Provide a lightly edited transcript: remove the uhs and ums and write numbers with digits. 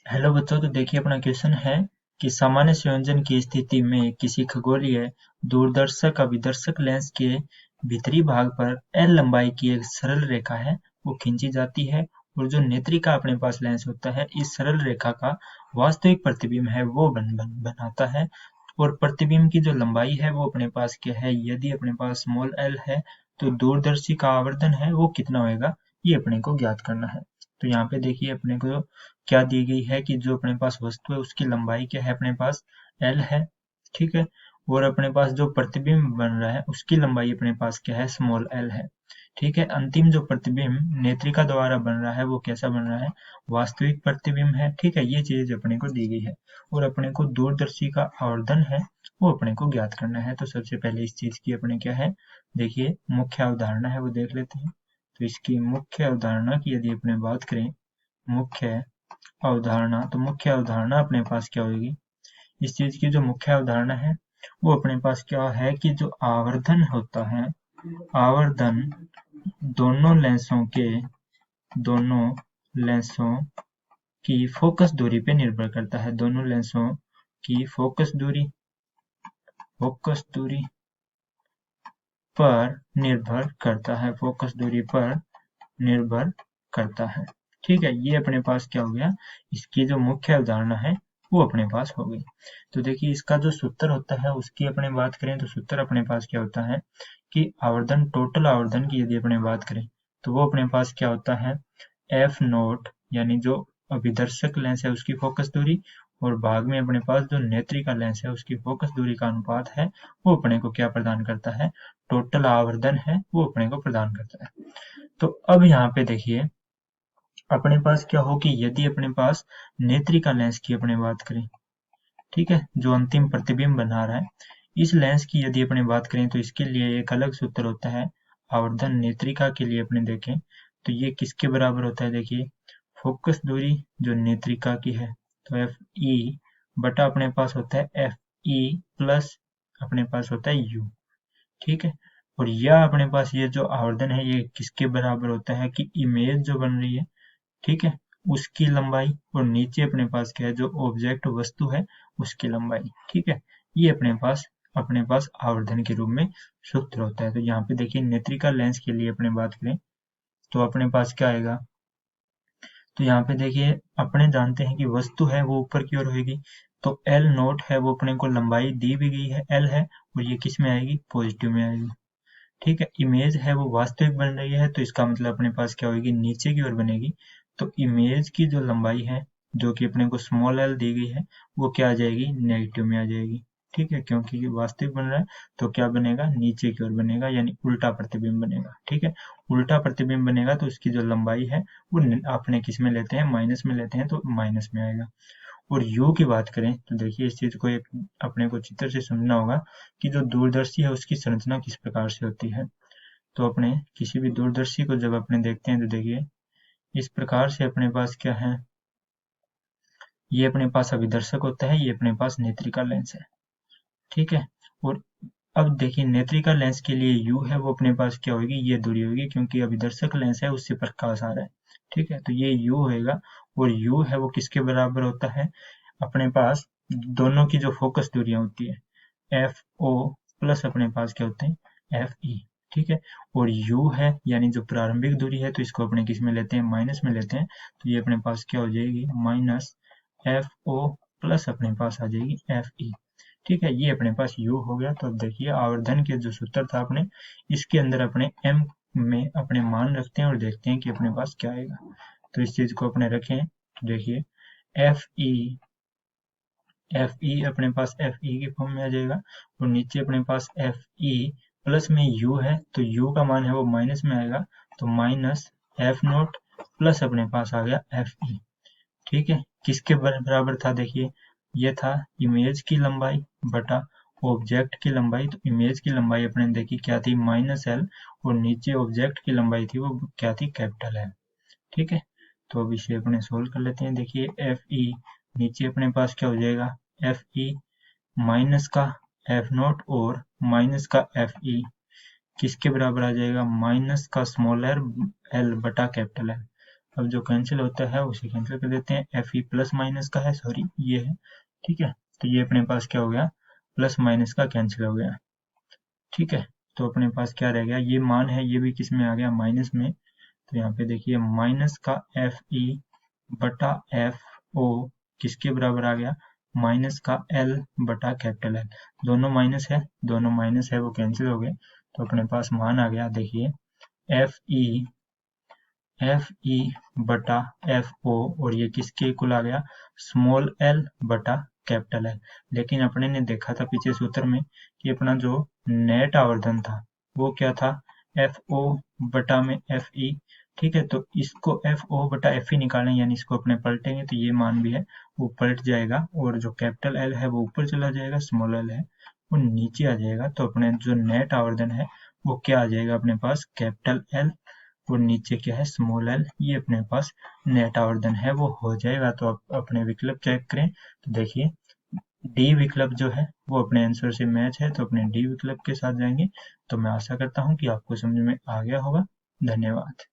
Hello बच्चों, तो देखिए अपना क्वेश्चन है कि सामान्य संयोजन की स्थिति में किसी खगोलीय दूरदर्शक अभिदर्शक लेंस के भीतरी भाग पर एल लंबाई की एक सरल रेखा है वो खींची जाती है और जो नेत्रिका अपने पास लेंस होता है इस सरल रेखा का वास्तविक प्रतिबिंब है वो बनाता है। और प्रतिबिंब की जो लंबाई है वो अपने पास क्या है, यदि अपने पास स्मॉल एल है तो दूरदर्शी का आवर्धन है वो कितना होगा, ये अपने को ज्ञात करना है। तो यहाँ पे देखिए अपने को क्या दी गई है कि जो अपने पास वस्तु है उसकी लंबाई क्या है, अपने पास एल है। ठीक है। और अपने पास जो प्रतिबिंब बन रहा है उसकी लंबाई अपने पास क्या है, स्मॉल एल है। ठीक है। अंतिम जो प्रतिबिंब नेत्रिका द्वारा बन रहा है वो कैसा बन रहा है, वास्तविक प्रतिबिंब है। ठीक है, ये चीज अपने को दी गई है और अपने को दूरदर्शी का आवर्धन है वो अपने को ज्ञात करना है। तो सबसे पहले इस चीज की अपने क्या है, देखिए मुख्य अवधारणा है वो देख लेते हैं। तो इसकी मुख्य अवधारणा की यदि अपने बात करें, मुख्य अवधारणा, तो मुख्य अवधारणा अपने पास क्या होगी, इस चीज की जो मुख्य अवधारणा है वो अपने पास क्या है कि जो आवर्धन होता है, आवर्धन दोनों लेंसों के, दोनों लेंसों की फोकस दूरी पे निर्भर करता है। दोनों लेंसों की फोकस दूरी पर निर्भर करता है, फोकस दूरी पर निर्भर करता है। ठीक है, ये अपने पास क्या हो गया, इसकी जो मुख्य अवधारणा है वो अपने पास हो गई। तो देखिए इसका जो सूत्र होता है उसकी अपने बात करें तो सूत्र अपने पास क्या होता है कि आवर्धन, टोटल आवर्धन की यदि अपने बात करें तो वो अपने पास क्या होता है, एफ नोट, यानी जो अभिदर्शक लेंस है उसकी फोकस दूरी और भाग में अपने पास जो नेत्रिका लेंस है उसकी फोकस दूरी का अनुपात है वो अपने को क्या प्रदान करता है, टोटल आवर्धन है वो अपने को प्रदान करता है। तो अब यहाँ पे देखिए अपने पास क्या हो कि यदि अपने पास नेत्रिका लेंस की अपने बात करें, ठीक है, जो अंतिम प्रतिबिंब बना रहा है, इस लेंस की यदि अपने बात करें तो इसके लिए एक अलग सूत्र होता है। आवर्धन नेत्रिका के लिए अपने देखें तो ये किसके बराबर होता है, देखिए फोकस दूरी जो नेत्रिका की है तो एफ ई बटा अपने पास होता है एफ ई प्लस अपने पास होता है यू। ठीक है। और यह अपने पास ये जो आवर्धन है ये किसके बराबर होता है कि इमेज जो बन रही है, ठीक है, उसकी लंबाई और नीचे अपने पास क्या है, जो ऑब्जेक्ट वस्तु है उसकी लंबाई। ठीक है, ये अपने पास आवर्धन के रूप में सूत्र होता है। तो यहाँ पे देखिए नेत्रिका लेंस के लिए अपने बात करें तो अपने पास क्या आएगा, तो यहाँ पे देखिए अपने जानते हैं कि वस्तु है वो ऊपर की ओर होगी तो एल नोट है वो अपने को लंबाई दी भी गई है, एल है, और ये किस में आएगी, पॉजिटिव में आएगी। ठीक है, इमेज है वो वास्तविक बन रही है तो इसका मतलब अपने पास क्या होगी, नीचे की ओर बनेगी। तो इमेज की जो लंबाई है जो कि अपने को स्मॉल एल दी गई है वो क्या आ जाएगी, नेगेटिव में आ जाएगी। ठीक है, क्योंकि ये वास्तविक बन रहा है तो क्या बनेगा, नीचे की ओर बनेगा, यानी उल्टा प्रतिबिंब बनेगा। ठीक है, उल्टा प्रतिबिंब बनेगा तो उसकी जो लंबाई है वो अपने किस में लेते हैं, माइनस में लेते हैं, तो माइनस में आएगा। और यू की बात करें तो देखिए इस चीज को एक अपने को चित्र से समझना होगा कि जो दूरदर्शी है उसकी संरचना किस प्रकार से होती है। तो अपने किसी भी दूरदर्शी को जब अपने देखते हैं तो देखिए इस प्रकार से अपने पास क्या है, ये अपने पास अभिदर्शक होता है, ये अपने पास नेत्रिका लेंस है। ठीक है। और अब देखिए नेत्रिका लेंस के लिए यू है वो अपने पास क्या होगी, ये दूरी होगी, क्योंकि अभिदर्शक लेंस है उससे प्रकाश आ रहा है। ठीक है, तो ये यू होएगा और यू है वो किसके बराबर होता है, अपने पास दोनों की जो फोकस दूरियां होती है एफ ओ प्लस अपने पास क्या होते हैं, एफ ई। ठीक है, और यू है यानी जो प्रारंभिक दूरी है तो इसको अपने किस में लेते हैं, माइनस में लेते हैं, तो ये अपने पास क्या हो जाएगी, माइनस एफ ओ प्लस अपने पास आ जाएगी एफ ई। ठीक है, ये अपने पास u हो गया। तो अब देखिए आवर्धन के जो सूत्र था अपने, इसके अंदर अपने m में अपने मान रखते हैं और देखते हैं कि अपने पास क्या आएगा। तो इस चीज को अपने रखें तो देखिए एफ ई अपने पास एफ ई के फॉर्म में आ जाएगा और नीचे अपने पास एफ ई प्लस में u है तो u का मान है वो माइनस में आएगा, तो माइनस एफ नोट प्लस अपने पास आ गया एफ ई। ठीक है, किसके बराबर था, देखिए ये था इमेज की लंबाई बटा ऑब्जेक्ट की लंबाई। तो इमेज की लंबाई अपने देखी क्या थी, माइनस एल, और नीचे ऑब्जेक्ट की लंबाई थी वो क्या थी, कैपिटल एल। ठीक है, तो अब इसे अपने सोल्व कर लेते हैं। देखिए एफ ई नीचे अपने पास क्या हो जाएगा, एफ ई माइनस का एफ नोट और माइनस का एफ ई किसके बराबर आ जाएगा, माइनस का स्मॉल एल बटा कैपिटल एल। अब जो कैंसिल होता है उसे कैंसिल कर देते हैं, एफ ई प्लस माइनस का है, सॉरी ये है, ठीक है। तो ये अपने पास क्या हो गया, प्लस माइनस का कैंसिल हो गया, ठीक है। तो अपने पास क्या रह गया, ये मान है ये भी किस में आ गया, माइनस में। तो यहाँ पे देखिए माइनस का एफ ई बटा एफ ओ किसके बराबर आ गया, माइनस का एल बटा कैपिटल एल। दोनों माइनस है वो कैंसिल हो गए। तो अपने पास मान आ गया, देखिए एफ ई बटा एफ ओ, और ये किसके इक्वल आ गया, स्मॉल एल बटा कैपिटल एल। लेकिन अपने ने देखा था पीछे सूत्र में कि अपना जो नेट आवर्धन था वो क्या था, एफ ओ बटा में एफ ई, ठीक है। तो इसको एफ ओ बटा एफ ई निकालें, यानी इसको अपने पलटेंगे तो ये मान भी है वो पलट जाएगा, और जो कैपिटल एल है वो ऊपर चला जाएगा, स्मॉल एल है वो नीचे आ जाएगा। तो अपने जो नेट आवर्धन है वो क्या आ जाएगा अपने पास, कैपिटल एल और नीचे क्या है, स्मॉल एल। ये अपने पास नेट आवर्धन है वो हो जाएगा। तो आप अपने विकल्प चेक करें तो देखिए डी विकल्प जो है वो अपने आंसर से मैच है, तो अपने डी विकल्प के साथ जाएंगे। तो मैं आशा करता हूँ कि आपको समझ में आ गया होगा। धन्यवाद।